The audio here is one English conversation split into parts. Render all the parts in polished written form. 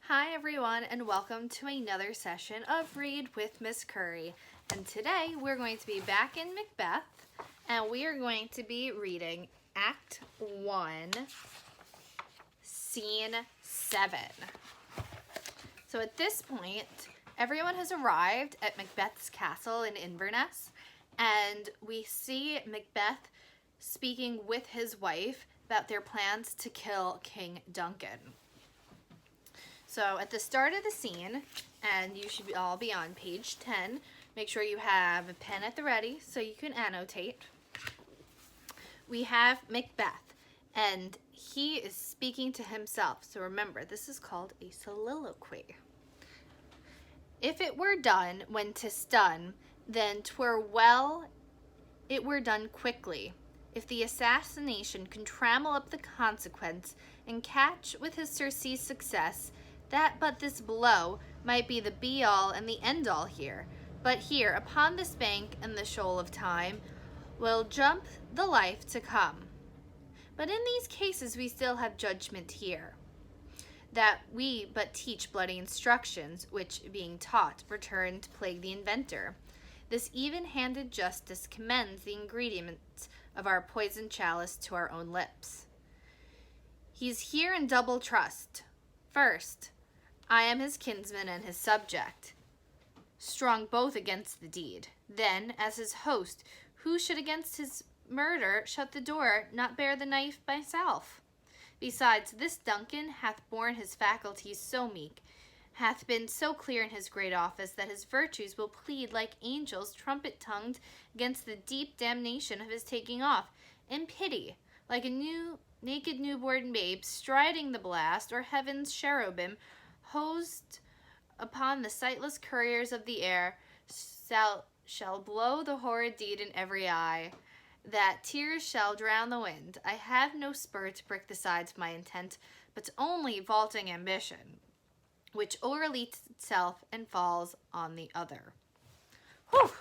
Hi everyone, and welcome to another session of Read with Miss Kurre. And today we're going to be back in Macbeth, and we are going to be reading Act 1, Scene 7. So at this point, everyone has arrived at Macbeth's castle in Inverness, and we see Macbeth speaking with his wife about their plans to kill King Duncan. So at the start of the scene, and you should all be on page 10, make sure you have a pen at the ready so you can annotate. We have Macbeth, and he is speaking to himself. So remember, this is called a soliloquy. If it were done when 'tis done, then 'twere well it were done quickly. If the assassination can trammel up the consequence and catch with his surcease success, that but this blow might be the be-all and the end-all here. But here, upon this bank and the shoal of time, will jump the life to come. But in these cases we still have judgment here, that we but teach bloody instructions, which, being taught, return to plague the inventor. This even-handed justice commends the ingredients of our poisoned chalice to our own lips. He's here in double trust. First, I am his kinsman and his subject, strong both against the deed. Then, as his host, who should against his murder shut the door, not bear the knife myself? Besides, this Duncan hath borne his faculties so meek, hath been so clear in his great office, that his virtues will plead like angels trumpet-tongued against the deep damnation of his taking off, and pity, like a naked newborn babe striding the blast, or heaven's cherubim hosed upon the sightless couriers of the air, shall blow the horrid deed in every eye, that tears shall drown the wind. I have no spur to prick the sides of my intent, but only vaulting ambition, which o'erleaps itself and falls on the other. Whew!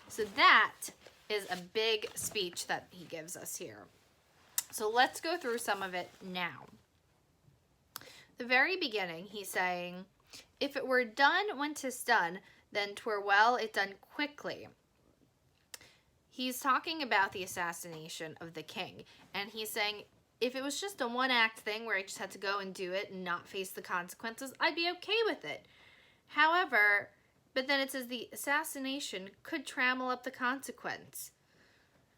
So that is a big speech that he gives us here. So let's go through some of it now. The very beginning, he's saying, if it were done when 'tis done, then 'twere well it done quickly. He's talking about the assassination of the king, and he's saying, if it was just a one-act thing where I just had to go and do it and not face the consequences, I'd be okay with it. However, but then it says the assassination could trammel up the consequence.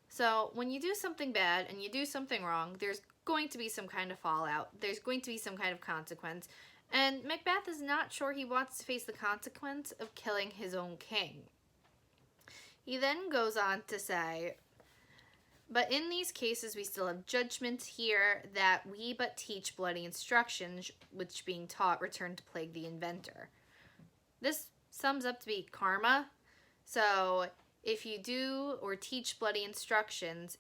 So when you do something bad and you do something wrong, there's going to be some kind of fallout. There's going to be some kind of consequence. And Macbeth is not sure he wants to face the consequence of killing his own king. He then goes on to say, but in these cases we still have judgment here, that we but teach bloody instructions, which being taught return to plague the inventor. This sums up to be karma. So if you do or teach bloody instructions,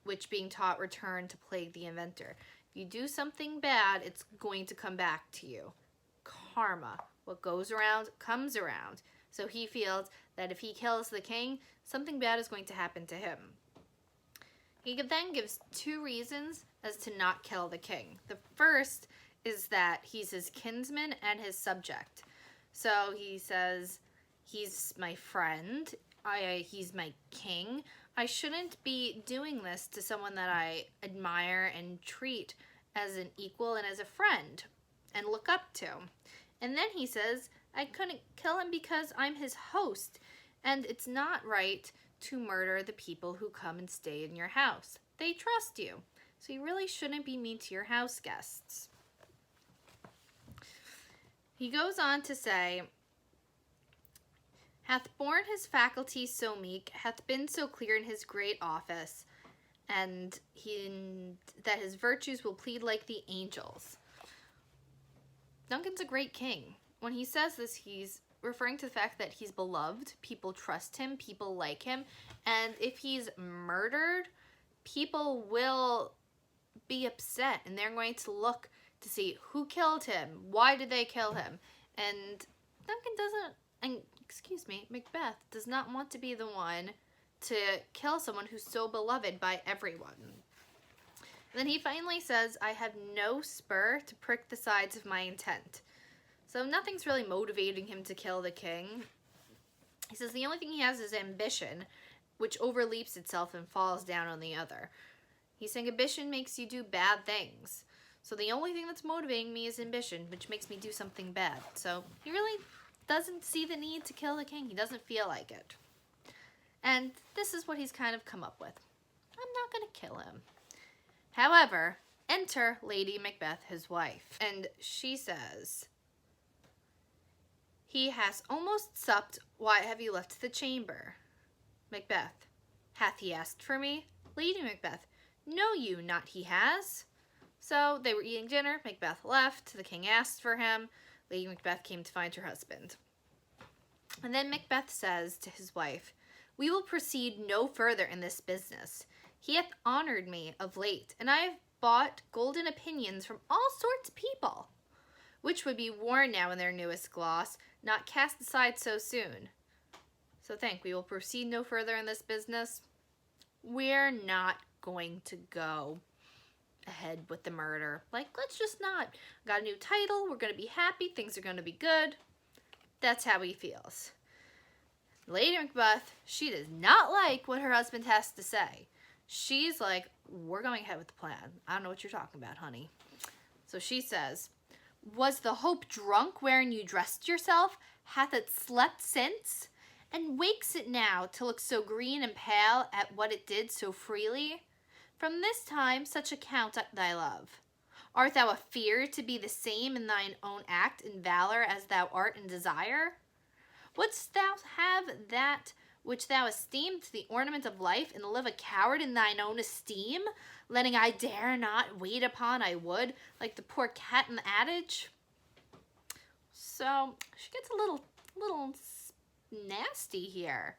which being taught return to plague the inventor. If you do something bad, it's going to come back to you. Karma. What goes around comes around. So he feels that if he kills the king, something bad is going to happen to him. He then gives two reasons as to not kill the king. The first is that he's his kinsman and his subject. So he says, he's my friend, he's my king. I shouldn't be doing this to someone that I admire and treat as an equal and as a friend and look up to. And then he says, I couldn't kill him because I'm his host, and it's not right to murder the people who come and stay in your house. They trust you, so you really shouldn't be mean to your house guests. He goes on to say, hath borne his faculties so meek, hath been so clear in his great office, and that his virtues will plead like the angels. Duncan's a great king. When he says this, he's referring to the fact that he's beloved, people trust him, people like him, and if he's murdered, people will be upset, and they're going to look to see who killed him, why did they kill him, and Macbeth does not want to be the one to kill someone who's so beloved by everyone. And then he finally says, I have no spur to prick the sides of my intent. So nothing's really motivating him to kill the king. He says the only thing he has is ambition, which overleaps itself and falls down on the other. He's saying ambition makes you do bad things. So the only thing that's motivating me is ambition, which makes me do something bad. So he really doesn't see the need to kill the king. He doesn't feel like it. And this is what he's kind of come up with. I'm not going to kill him. However, enter Lady Macbeth, his wife. And she says, he has almost supped. Why have you left the chamber? Macbeth, hath he asked for me? Lady Macbeth, know you not he has? So they were eating dinner. Macbeth left. The king asked for him. Lady Macbeth came to find her husband. And then Macbeth says to his wife, we will proceed no further in this business. He hath honored me of late, and I have bought golden opinions from all sorts of people, which would be worn now in their newest gloss, not cast aside so soon. So we will proceed no further in this business. We're not going to go ahead with the murder. Like, let's just not. Got a new title. We're going to be happy. Things are going to be good. That's how he feels. Lady Macbeth, she does not like what her husband has to say. She's like, we're going ahead with the plan. I don't know what you're talking about, honey. So she says, was the hope drunk wherein you dressed yourself? Hath it slept since? And wakes it now to look so green and pale at what it did so freely? From this time such account thy love. Art thou afeard to be the same in thine own act and valor as thou art in desire? Wouldst thou have that which thou esteem'st the ornament of life, and live a coward in thine own esteem, letting I dare not wait upon I would, like the poor cat in the adage? So she gets a little nasty here.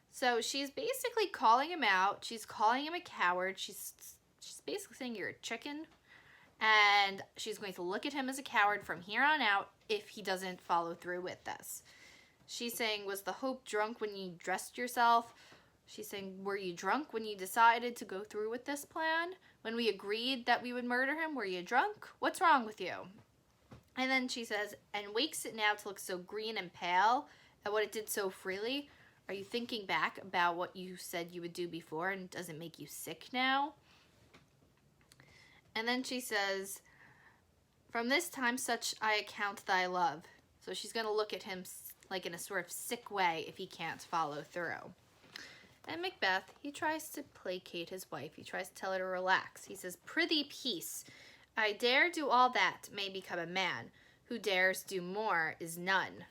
So she's basically calling him out. She's calling him a coward. She's basically saying you're a chicken. And she's going to look at him as a coward from here on out if he doesn't follow through with this. She's saying, was the hope drunk when you dressed yourself? She's saying, were you drunk when you decided to go through with this plan? When we agreed that we would murder him, were you drunk? What's wrong with you? And then she says, and wakes it now to look so green and pale at what it did so freely. Are you thinking back about what you said you would do before, and does it make you sick now? And then she says, from this time such I account thy love. So she's going to look at him like in a sort of sick way if he can't follow through. And Macbeth, he tries to placate his wife. He tries to tell her to relax. He says, prithee peace. I dare do all that may become a man. Who dares do more is none.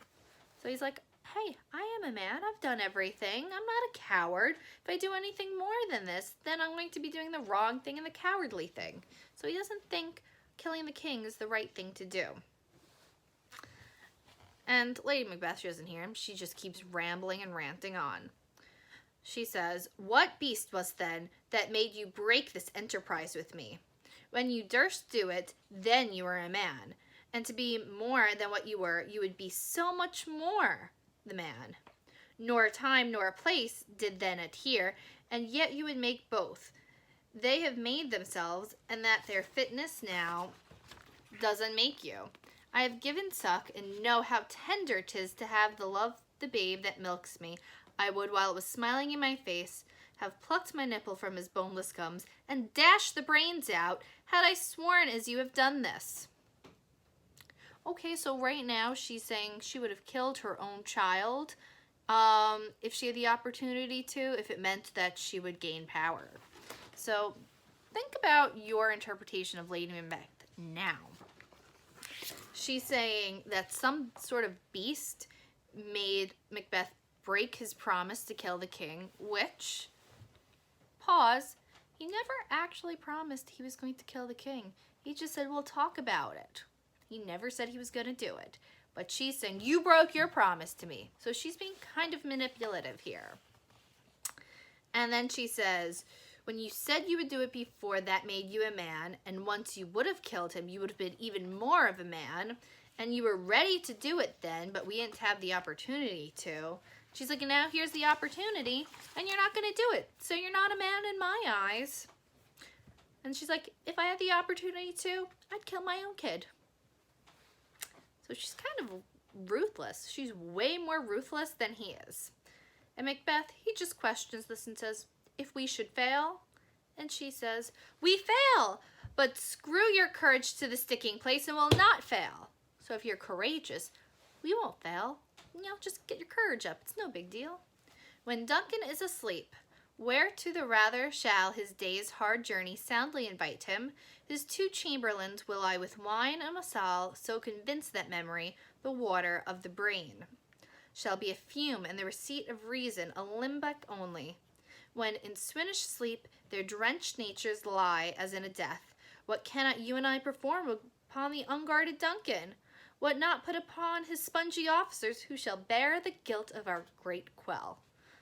So he's like, hey, I am a man. I've done everything. I'm not a coward. If I do anything more than this, then I'm going to be doing the wrong thing and the cowardly thing. So he doesn't think killing the king is the right thing to do. And Lady Macbeth, she doesn't hear him. She just keeps rambling and ranting on. She says, what beast was then that made you break this enterprise with me? When you durst do it, then you were a man. And to be more than what you were, you would be so much more the man. Nor time nor place did then adhere, and yet you would make both. They have made themselves, and that their fitness now doesn't make you. I have given suck, and know how tender 'tis to have the love the babe that milks me. I would, while it was smiling in my face, have plucked my nipple from his boneless gums, and dashed the brains out, had I sworn as you have done this. Okay, so right now she's saying she would have killed her own child if she had the opportunity to, if it meant that she would gain power. So think about your interpretation of Lady Macbeth now. She's saying that some sort of beast made Macbeth break his promise to kill the king, which, pause, he never actually promised he was going to kill the king. He just said, we'll talk about it. He never said he was going to do it. But she's saying, you broke your promise to me. So she's being kind of manipulative here. And then she says, when you said you would do it before, that made you a man. And once you would have killed him, you would have been even more of a man. And you were ready to do it then, but we didn't have the opportunity to. She's like, now here's the opportunity, and you're not going to do it. So you're not a man in my eyes. And she's like, if I had the opportunity to, I'd kill my own kid. So she's kind of ruthless. She's way more ruthless than he is. And Macbeth, he just questions this and says, if we should fail? And she says, we fail, but screw your courage to the sticking place and we'll not fail. So if you're courageous, we won't fail. You know, just get your courage up. It's no big deal. When Duncan is asleep, where to the rather shall his day's hard journey soundly invite him, his two chamberlains will I with wine and wassail so convince that memory, the water of the brain, shall be a fume and the receipt of reason a limbeck only. When in swinish sleep their drenched natures lie as in a death, what cannot you and I perform upon the unguarded Duncan? What not put upon his spongy officers who shall bear the guilt of our great quell?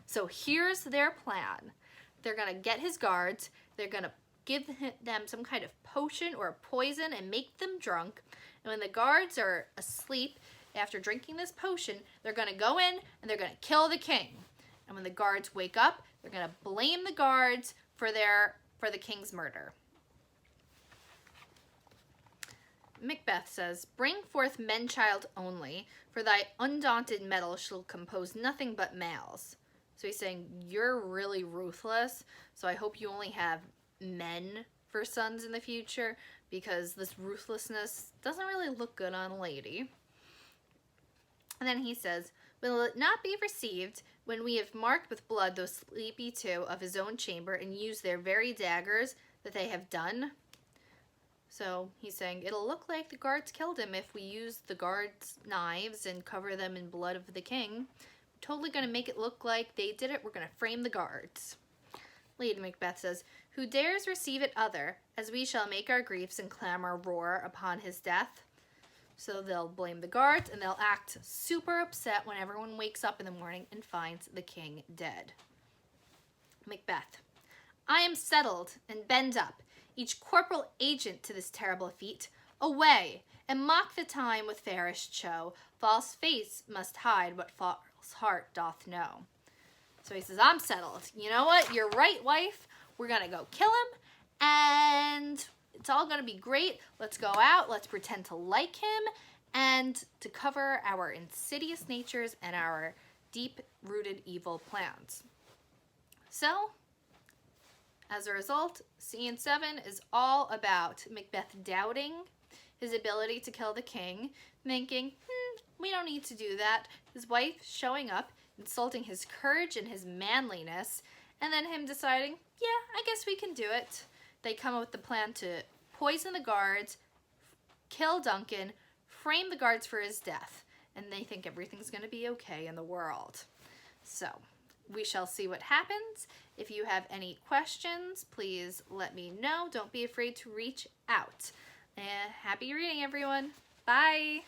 So here's their plan. They're going to get his guards. They're going to give them some kind of potion or poison and make them drunk. And when the guards are asleep after drinking this potion, they're going to go in and they're going to kill the king. And when the guards wake up, they're going to blame the guards for the king's murder. Macbeth says, bring forth men-child only, for thy undaunted mettle shall compose nothing but males. So he's saying, you're really ruthless, so I hope you only have men for sons in the future, because this ruthlessness doesn't really look good on a lady. And then he says, will it not be received when we have marked with blood those sleepy two of his own chamber and used their very daggers that they have done? So he's saying, it'll look like the guards killed him if we use the guards' knives and cover them in blood of the king. We're totally going to make it look like they did it. We're going to frame the guards. Lady Macbeth says, who dares receive it other, as we shall make our griefs and clamor roar upon his death? So they'll blame the guards and they'll act super upset when everyone wakes up in the morning and finds the king dead. Macbeth, I am settled and bend up, each corporal agent to this terrible feat. Away, and mock the time with fairest show. False face must hide what false heart doth know. So he says, I'm settled. You know what? You're right, wife. We're going to go kill him, and it's all going to be great. Let's go out. Let's pretend to like him, and to cover our insidious natures and our deep-rooted evil plans. So, as a result, Scene 7 is all about Macbeth doubting his ability to kill the king, thinking, we don't need to do that. His wife showing up, insulting his courage and his manliness, and then him deciding, yeah, I guess we can do it. They come up with the plan to poison the guards, kill Duncan, frame the guards for his death, and they think everything's going to be okay in the world. So, we shall see what happens. If you have any questions, please let me know. Don't be afraid to reach out. Happy reading, everyone. Bye.